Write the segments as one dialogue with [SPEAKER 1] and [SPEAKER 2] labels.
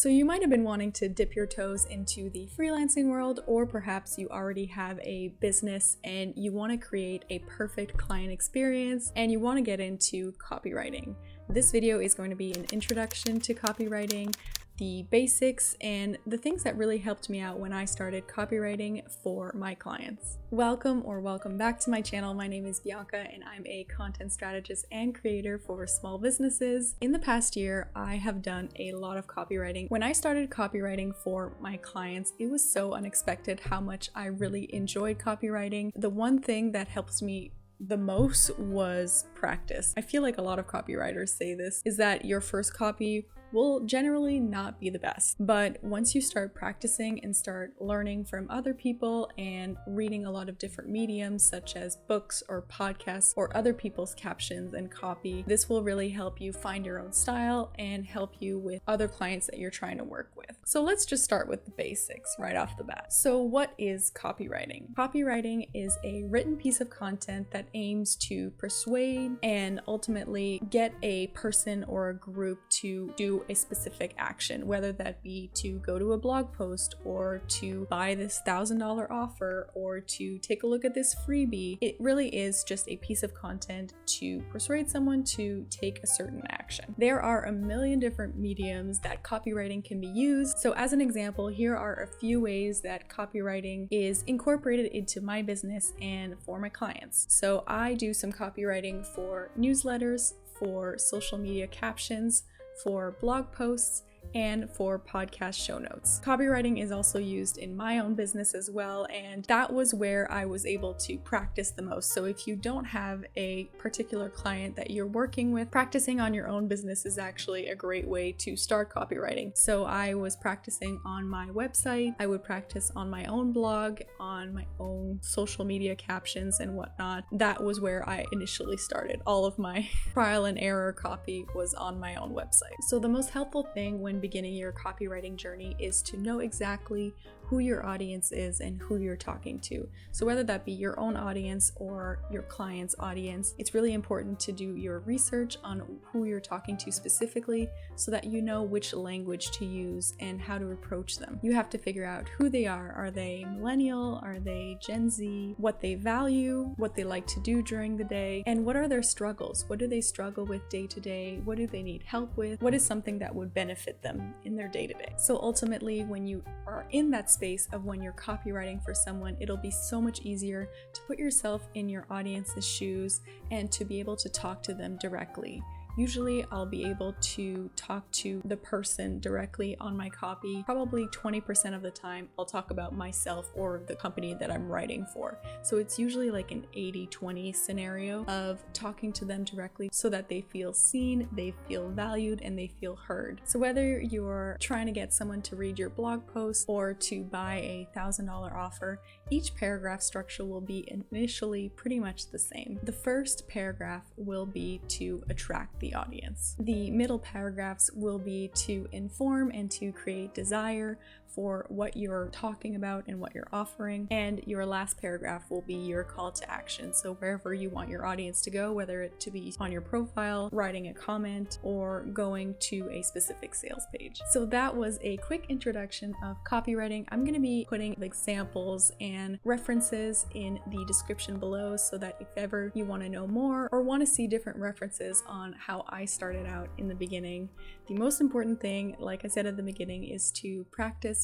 [SPEAKER 1] So you might have been wanting to dip your toes into the freelancing world, or perhaps you already have a business and you want to create a perfect client experience and you want to get into copywriting. This video is going to be an introduction to copywriting, the basics, and the things that really helped me out when I started copywriting for my clients. Welcome back to my channel. My name is Bianca and I'm a content strategist and creator for small businesses. In the past year, I have done a lot of copywriting. When I started copywriting for my clients, it was so unexpected how much I really enjoyed copywriting. The one thing that helps me the most was practice. I feel like a lot of copywriters say this, is that your first copy will generally not be the best. But once you start practicing and start learning from other people and reading a lot of different mediums such as books or podcasts or other people's captions and copy, this will really help you find your own style and help you with other clients that you're trying to work with. So let's just start with the basics right off the bat. So what is copywriting? Copywriting is a written piece of content that aims to persuade and ultimately get a person or a group to do a specific action, whether that be to go to a blog post or to buy this $1,000 offer or to take a look at this freebie. It really is just a piece of content to persuade someone to take a certain action. There are a million different mediums that copywriting can be used. So as an example, here are a few ways that copywriting is incorporated into my business and for my clients. So I do some copywriting for newsletters, for social media captions, for blog posts, and for podcast show notes. Copywriting is also used in my own business as well, and that was where I was able to practice the most. So if you don't have a particular client that you're working with, practicing on your own business is actually a great way to start copywriting. So I was practicing on my website, I would practice on my own blog, on my own social media captions and whatnot. That was where I initially started. All of my trial and error copy was on my own website. So the most helpful thing when beginning your copywriting journey is to know exactly who your audience is and who you're talking to. So whether that be your own audience or your client's audience, it's really important to do your research on who you're talking to specifically so that you know which language to use and how to approach them. You have to figure out who they are. Are they millennial? Are they Gen Z? What they value, what they like to do during the day, and what are their struggles? What do they struggle with day to day? What do they need help with? What is something that would benefit them in their day to day? So ultimately, when you are in that space of when you're copywriting for someone, it'll be so much easier to put yourself in your audience's shoes and to be able to talk to them directly. Usually I'll be able to talk to the person directly on my copy. Probably 20% of the time I'll talk about myself or the company that I'm writing for. So it's usually like an 80-20 scenario of talking to them directly so that they feel seen, they feel valued, and they feel heard. So whether you're trying to get someone to read your blog post or to buy a $1,000 offer, each paragraph structure will be initially pretty much the same. The first paragraph will be to attract the audience. The middle paragraphs will be to inform and to create desire for what you're talking about and what you're offering. And your last paragraph will be your call to action. So wherever you want your audience to go, whether it to be on your profile, writing a comment, or going to a specific sales page. So that was a quick introduction of copywriting. I'm going to be putting examples and references in the description below so that if ever you want to know more or want to see different references on how I started out in the beginning, the most important thing, like I said at the beginning, is to practice.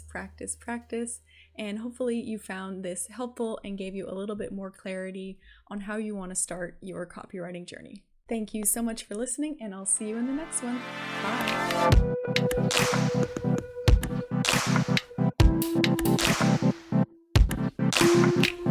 [SPEAKER 1] And hopefully you found this helpful and gave you a little bit more clarity on how you want to start your copywriting journey. Thank you so much for listening, and I'll see you in the next one. Bye.